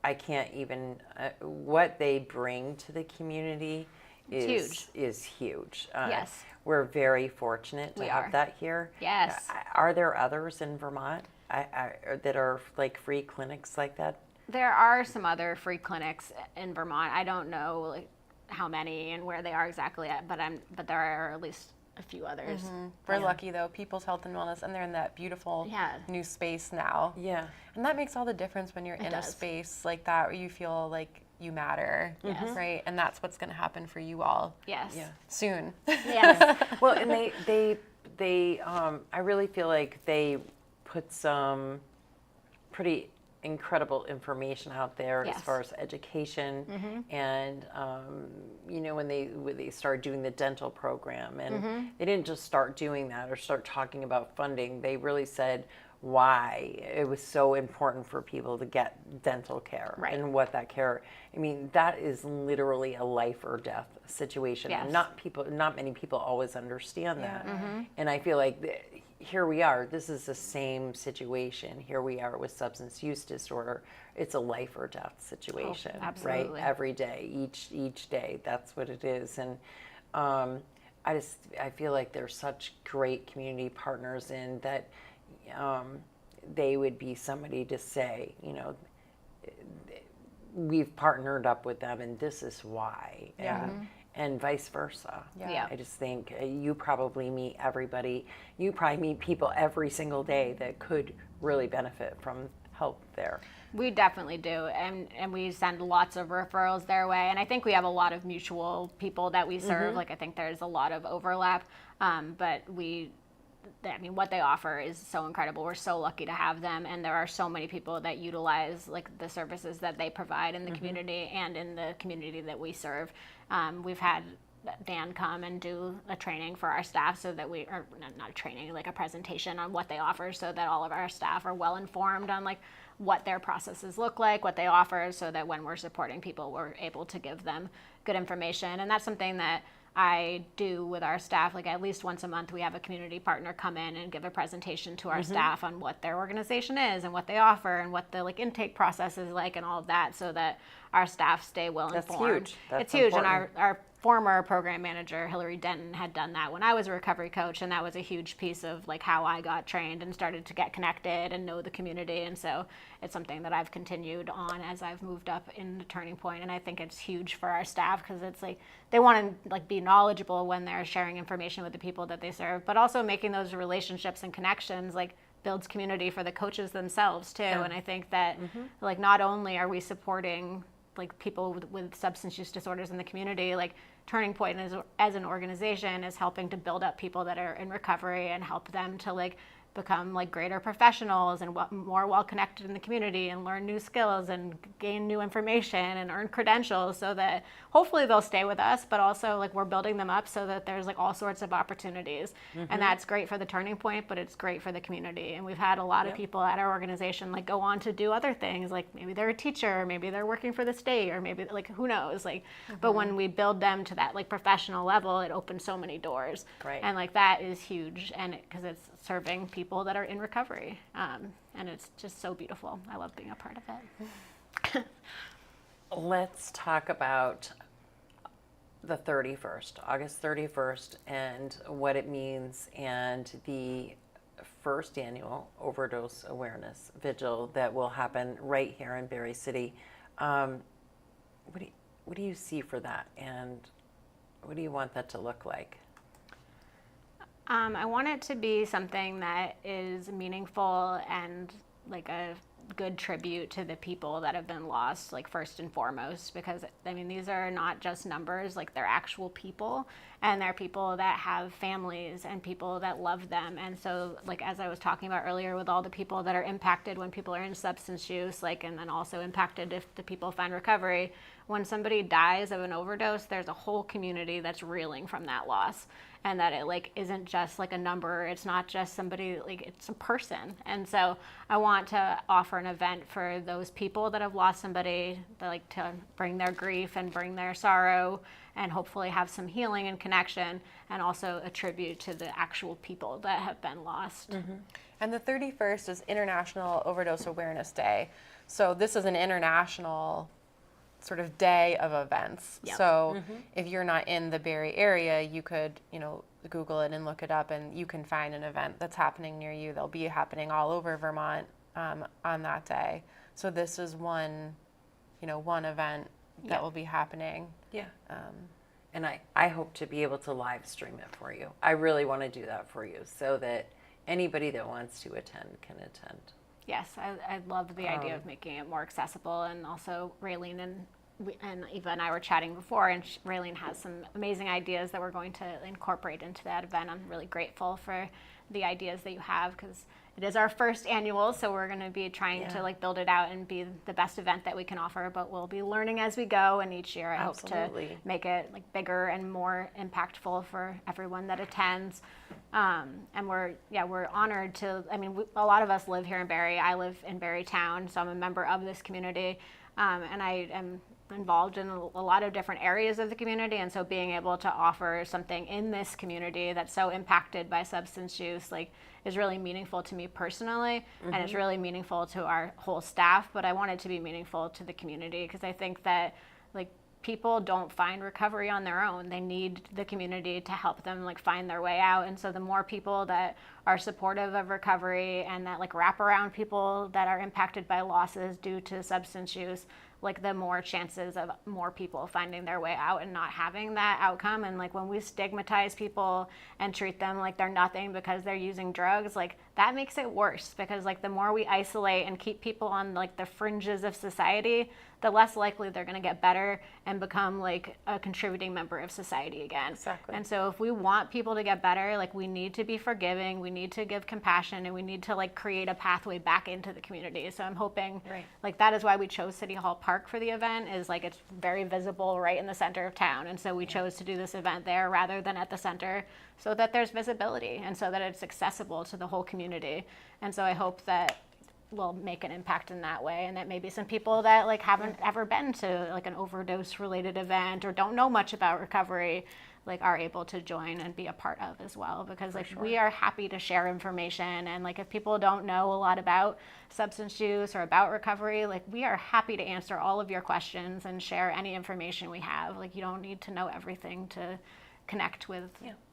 Speaker 1: I can't even. What they bring to the community is huge.
Speaker 3: Yes.
Speaker 1: We're very fortunate to
Speaker 3: We
Speaker 1: have
Speaker 3: are.
Speaker 1: that here.
Speaker 3: Yes.
Speaker 1: Are there others in Vermont that are like free clinics like that?
Speaker 3: There are some other free clinics in Vermont. I don't know how many and where they are exactly at, but there are at least a few others.
Speaker 2: We're lucky though, People's Health and Wellness, and they're in that beautiful new space now.
Speaker 1: Yeah.
Speaker 2: And that makes all the difference when you're in a
Speaker 3: does.
Speaker 2: space like that where you feel like you matter, right? And that's what's going to happen for you all
Speaker 3: Yes.
Speaker 1: Yeah.
Speaker 2: soon.
Speaker 3: Yes.
Speaker 1: Well, and they I really feel like they put some pretty incredible information out there as
Speaker 3: Yes.
Speaker 1: far as education and you know when they started doing the dental program and they didn't just start doing that or start talking about funding. They really said why it was so important for people to get dental care
Speaker 3: Right.
Speaker 1: and what that care. I mean, that is literally a life or death situation.
Speaker 3: Yes.
Speaker 1: And not many people always understand that. And I feel like here we are. This is the same situation. Here we are with substance use disorder. It's a life or death situation, right?
Speaker 3: absolutely.
Speaker 1: Every day, each day. That's what it is. And I feel like they're such great community partners in that. They would be somebody to say, you know, we've partnered up with them and this is why, and vice versa.
Speaker 3: Yeah.
Speaker 1: I just think you probably meet everybody. You probably meet people every single day that could really benefit from help there.
Speaker 3: We definitely do, and we send lots of referrals their way, and I think we have a lot of mutual people that we serve. Like I think there's a lot of overlap, but what they offer is so incredible. We're so lucky to have them, and there are so many people that utilize like the services that they provide in the community and in the community that we serve. We've had Dan come and do a training for our staff so that not a training, like a presentation on what they offer, so that all of our staff are well informed on like what their processes look like, what they offer, so that when we're supporting people, we're able to give them good information. And that's something that I do with our staff. Like at least once a month, we have a community partner come in and give a presentation to our staff on what their organization is and what they offer and what the like intake process is like and all of that, so that our staff stay well informed.
Speaker 1: Huge. That's
Speaker 3: it's huge.
Speaker 1: important.
Speaker 3: And our former program manager, Hillary Denton, had done that when I was a recovery coach, and that was a huge piece of like how I got trained and started to get connected and know the community. And so it's something that I've continued on as I've moved up in the Turning Point. And I think it's huge for our staff, because it's like they want to like be knowledgeable when they're sharing information with the people that they serve, but also making those relationships and connections like builds community for the coaches themselves too. And I think that like not only are we supporting like people with substance use disorders in the community, like Turning Point as an organization is helping to build up people that are in recovery and help them to like become like greater professionals and more well connected in the community and learn new skills and gain new information and earn credentials, so that hopefully they'll stay with us, but also like we're building them up so that there's like all sorts of opportunities. And that's great for the Turning Point, but it's great for the community. And we've had a lot of people at our organization like go on to do other things, like maybe they're a teacher, or maybe they're working for the state, or maybe like who knows, like but when we build them to that like professional level, it opens so many doors.
Speaker 1: Right.
Speaker 3: And like that is huge, and because it's serving people that are in recovery, and it's just so beautiful. I love being a part of it.
Speaker 1: Let's talk about the 31st, August 31st, and what it means, and the first annual Overdose Awareness Vigil that will happen right here in Berry City. What do you see for that, and what do you want that to look like?
Speaker 3: I want it to be something that is meaningful and like a good tribute to the people that have been lost, like first and foremost, because I mean, these are not just numbers, like they're actual people, and they're people that have families and people that love them. And so like, as I was talking about earlier, with all the people that are impacted when people are in substance use, like, and then also impacted if the people find recovery, when somebody dies of an overdose, there's a whole community that's reeling from that loss. And that it like isn't just like a number, it's not just somebody, like it's a person. And so I want to offer an event for those people that have lost somebody, that like to bring their grief and bring their sorrow and hopefully have some healing and connection, and also a tribute to the actual people that have been lost.
Speaker 2: And the 31st is International Overdose Awareness Day. So this is an international sort of day of events.
Speaker 3: Yep.
Speaker 2: So if you're not in the Barrie area, you could, Google it and look it up, and you can find an event that's happening near you. They'll be happening all over Vermont on that day. So this is one event that will be happening.
Speaker 1: Yeah. And I hope to be able to live stream it for you. I really want to do that for you, so that anybody that wants to attend can attend.
Speaker 3: Yes, I love the idea of making it more accessible, and also Raylene and Eva and I were chatting before, and Raylene has some amazing ideas that we're going to incorporate into that event. I'm really grateful for the ideas that you have, because it is our first annual, so we're going to be trying to like build it out and be the best event that we can offer, but we'll be learning as we go, and each year I hope to make it like bigger and more impactful for everyone that attends. And we're honored to, a lot of us live here in Barrie. I live in Barrie town, so I'm a member of this community, and I am involved in a lot of different areas of the community, and so being able to offer something in this community that's so impacted by substance use like is really meaningful to me personally, and it's really meaningful to our whole staff, but I want it to be meaningful to the community, because I think that like people don't find recovery on their own. They need the community to help them like find their way out. And so the more people that are supportive of recovery and that like wrap around people that are impacted by losses due to substance use, like the more chances of more people finding their way out and not having that outcome. And like when we stigmatize people and treat them like they're nothing because they're using drugs, like that makes it worse, because like the more we isolate and keep people on like the fringes of society, the less likely they're going to get better and become like a contributing member of society again.
Speaker 2: Exactly.
Speaker 3: And so if we want people to get better, like we need to be forgiving, we need to give compassion, and we need to like create a pathway back into the community. So I'm hoping like that is why we chose City Hall Park for the event, is like it's very visible right in the center of town. And so we chose to do this event there rather than at the center, so that there's visibility and so that it's accessible to the whole community. And so I hope that we'll make an impact in that way, and that maybe some people that like haven't ever been to like an overdose related event or don't know much about recovery like are able to join and be a part of as well, because like we are happy to share information, and like if people don't know a lot about substance use or about recovery, like we are happy to answer all of your questions and share any information we have. Like you don't need to know everything to connect with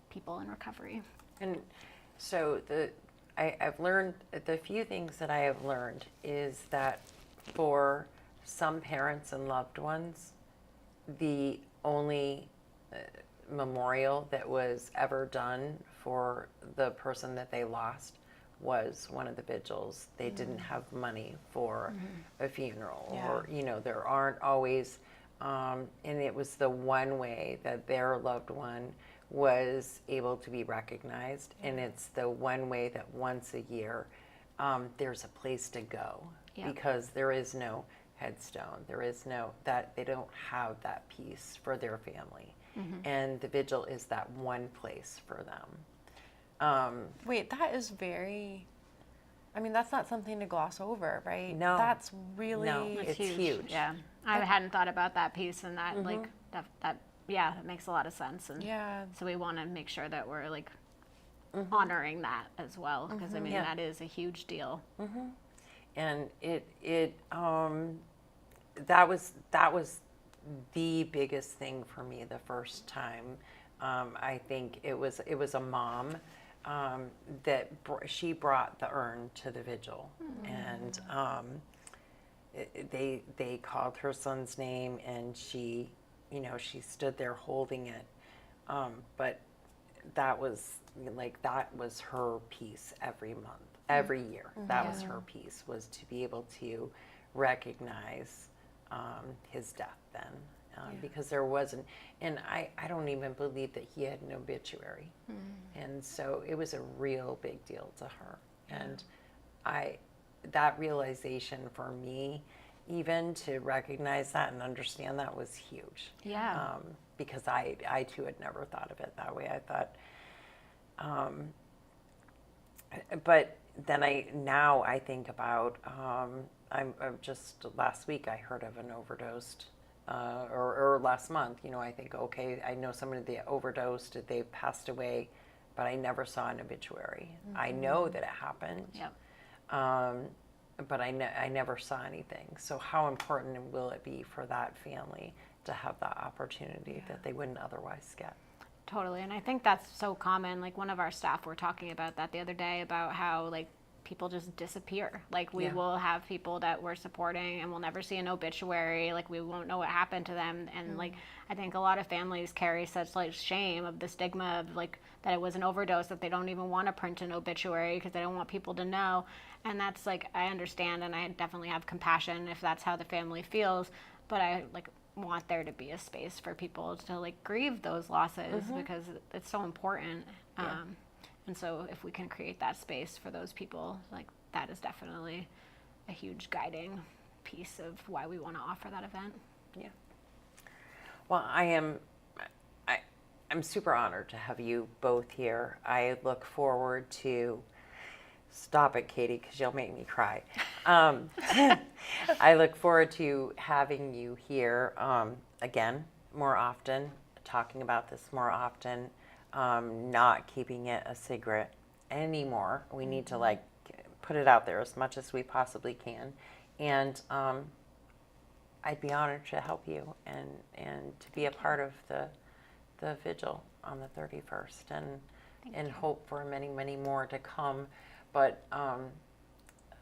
Speaker 3: people in recovery.
Speaker 1: And so I've learned, the few things that I have learned is that for some parents and loved ones, the only memorial that was ever done for the person that they lost was one of the vigils. They didn't have money for a funeral, or, you know, there aren't always, and it was the one way that their loved one was able to be recognized, and it's the one way that once a year there's a place to go, because there is no headstone, there is no, that they don't have that piece for their family, and the vigil is that one place for them.
Speaker 2: Wait, that is very, I mean, that's not something to gloss over, right?
Speaker 1: No.
Speaker 2: That's really,
Speaker 1: No. It's huge.
Speaker 3: Yeah, I hadn't thought about that piece, and that like that that makes a lot of sense. And so we want to make sure that we're like honoring that as well, because I mean that is a huge deal.
Speaker 1: And that was the biggest thing for me the first time. I think it was a mom that she brought the urn to the vigil, and they called her son's name, and she, you know, she stood there holding it, but that was her piece every month, every year. That was her piece, was to be able to recognize his death then, because there wasn't, and I don't even believe that he had an obituary, and so it was a real big deal to her, and that realization for me, even to recognize that and understand that, was huge. Because I too had never thought of it that way. I thought, but then I think about, I'm just last week I heard of an overdosed, or last month, you know, I think, okay, I know somebody that overdosed, they passed away, but I never saw an obituary. I know that it happened. But I never saw anything. So how important will it be for that family to have that opportunity that they wouldn't otherwise get?
Speaker 3: Totally, and I think that's so common. Like one of our staff were talking about that the other day, about how like people just disappear. Like we will have people that we're supporting and we'll never see an obituary. Like we won't know what happened to them. And like I think a lot of families carry such like shame of the stigma of like that it was an overdose, that they don't even want to print an obituary because they don't want people to know. And that's like, I understand, and I definitely have compassion if that's how the family feels, but I like want there to be a space for people to like grieve those losses, because it's so important. And so if we can create that space for those people, like that is definitely a huge guiding piece of why we want to offer that event.
Speaker 1: Yeah. Well, I'm super honored to have you both here. I look forward to, stop it, Katie, because you'll make me cry. I look forward to having you here again more often, talking about this more often, not keeping it a secret anymore. We need to like put it out there as much as we possibly can, and I'd be honored to help you and to be a part of the vigil on the 31st, and hope for many, many more to come. But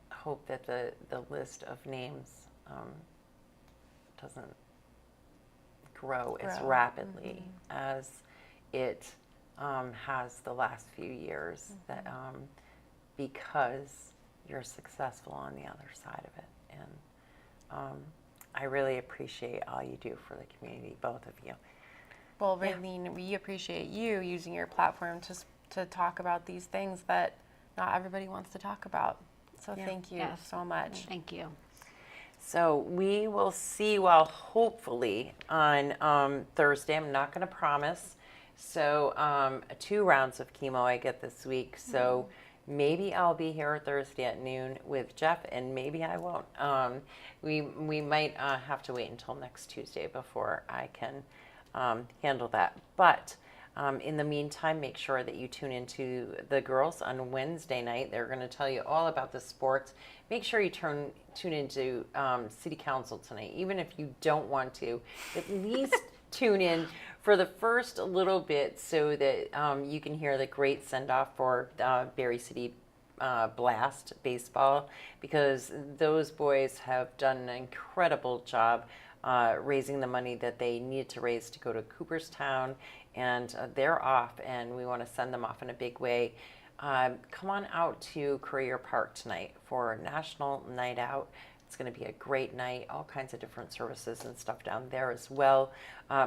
Speaker 1: hope that the list of names doesn't grow as rapidly as it has the last few years, that because you're successful on the other side of it. And I really appreciate all you do for the community, both of you.
Speaker 2: Well, Raylene, we appreciate you using your platform to talk about these things that not everybody wants to talk about. So thank you so much.
Speaker 3: Thank you.
Speaker 1: So we will see you all hopefully on Thursday. I'm not going to promise. So 2 rounds of chemo I get this week. So maybe I'll be here Thursday at noon with Jeff, and maybe I won't. We might have to wait until next Tuesday before I can handle that. But in the meantime, make sure that you tune into the girls on Wednesday night. They're going to tell you all about the sports. Make sure you tune into City Council tonight, even if you don't want to. At least tune in for the first little bit so that you can hear the great send-off for Berry City Blast baseball, because those boys have done an incredible job raising the money that they need to raise to go to Cooperstown, and they're off, and we want to send them off in a big way. Come on out to Courier Park tonight for National Night Out. It's going to be a great night, all kinds of different services and stuff down there as well.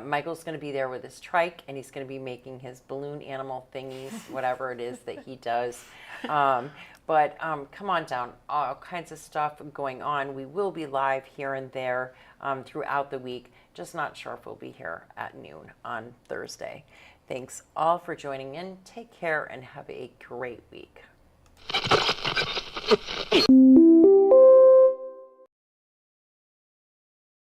Speaker 1: Michael's going to be there with his trike, and he's going to be making his balloon animal thingies, whatever it is that he does. But come on down, all kinds of stuff going on. We will be live here and there throughout the week, just not sure if we'll be here at noon on Thursday. Thanks all for joining in. Take care and have a great week.